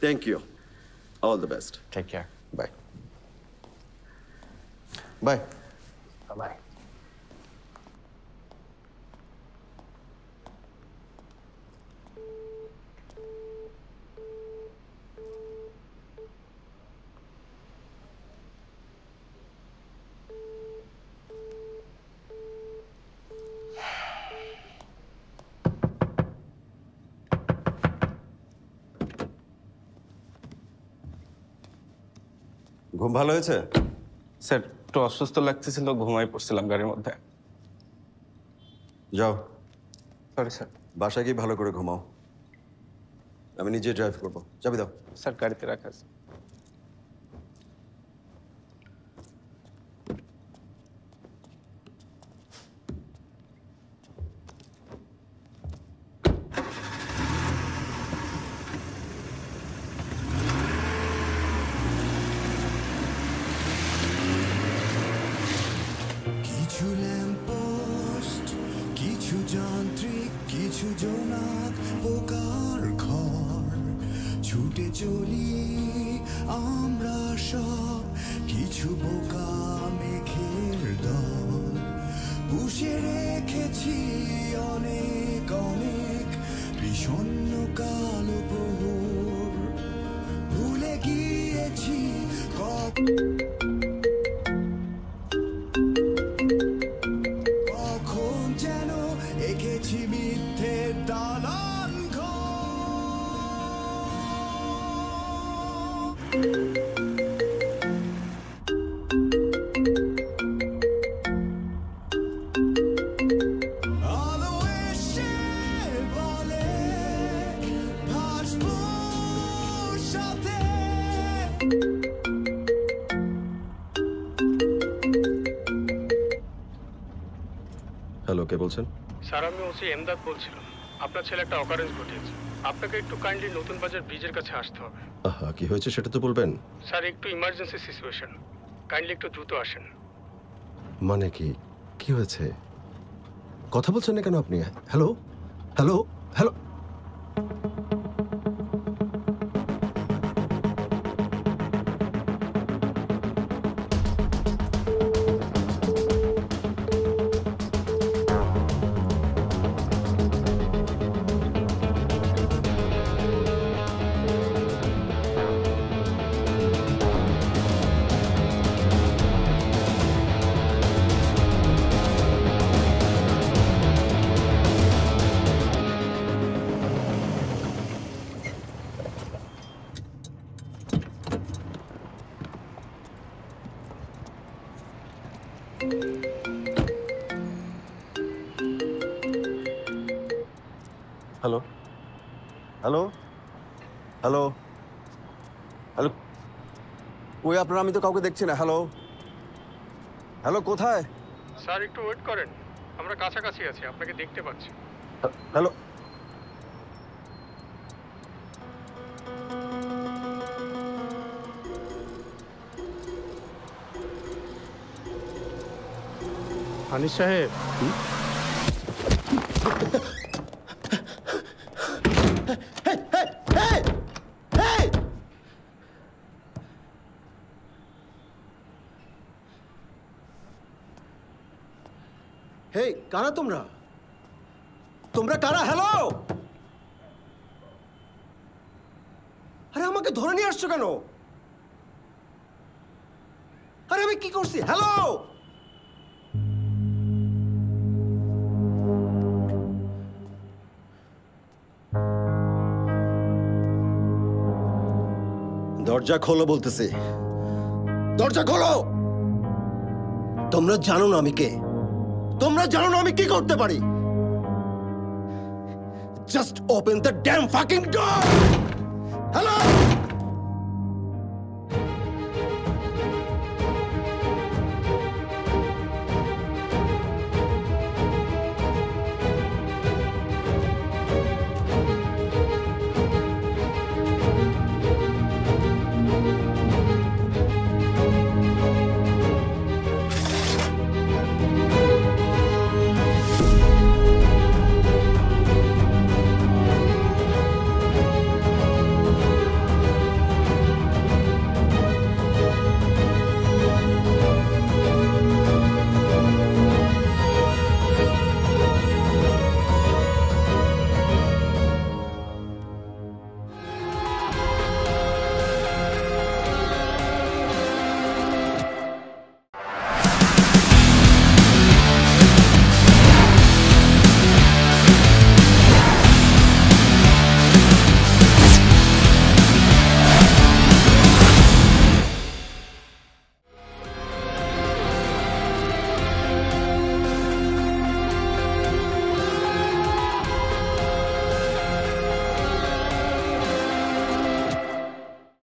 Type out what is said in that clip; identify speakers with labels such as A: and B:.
A: Thank you, all the best.
B: Take care.
A: Bye bye
B: bye.
A: ঘুম ভালো হয়েছে?
C: Sir একটু অসুস্থ লাগতেছিল, ঘুমাই পড়ছিলাম গাড়ির মধ্যে।
A: যাও
C: সরি স্যার।
A: বাসায় গিয়ে ভালো করে ঘুমাও, আমি নিজে ড্রাইভ করবো। চাবি দাও।
C: স্যার গাড়িতে রাখা আছে।
D: কিছু ল্যাম্পপোস্ট, কিছু যান্ত্রিক, কিছু জোনাক পোকার ঘর, ছুটে চলি আমরা সব, কিছু বোকা মেঘের দল, পুষে রেখেছি অনেক অনেক বিষণ্ণ কালো প্রহর, ভুলে গিয়েছি কখন যেন এঁকেছি মিথ্যের দালান আলো এসে বলে ভাসবো সাথে।
A: হ্যালো, কে বলছেন?
E: স্যার আমি ওসি এমদাদ বলছিলাম। আপনার ছেলে একটা অকারেন্স ঘটিয়েছে, আপনাকে একটু কাইন্ডলি নতুন বাজার ব্রিজের কাছে আসতে হবে।
A: আহা, কি হয়েছে সেটা তো বলবেন।
E: স্যার একটু ইমার্জেন্সি সিচুয়েশন, কাইন্ডলি একটু দ্রুত আসেন।
A: মানে কি, কি হয়েছে? কথা বলছেন না কেন আপনি? Hello hello hello. Hello hello hello hello, কই আপনারা? আমি তো কাউকে দেখছি না। হ্যালো হ্যালো, কোথায়?
E: স্যার একটু ওয়েট করেন, আমরা কাছাকাছি আছি, আপনাকে দেখতে পাচ্ছি।
A: হ্যালো
E: আনিস সাহেব,
A: হেই, কারা তোমরা? তোমরা কারা? হ্যালো, আরে আমাকে ধরে নিয়ে আসছো কেন? আরে আমি কি করছি? হ্যালো, দরজা খোলো বলতেছি, দরজা খোলো। তোমরা জানো না আমি কে? তোমরা জানো না আমি কি করতে পারি? Just open the damn fucking door.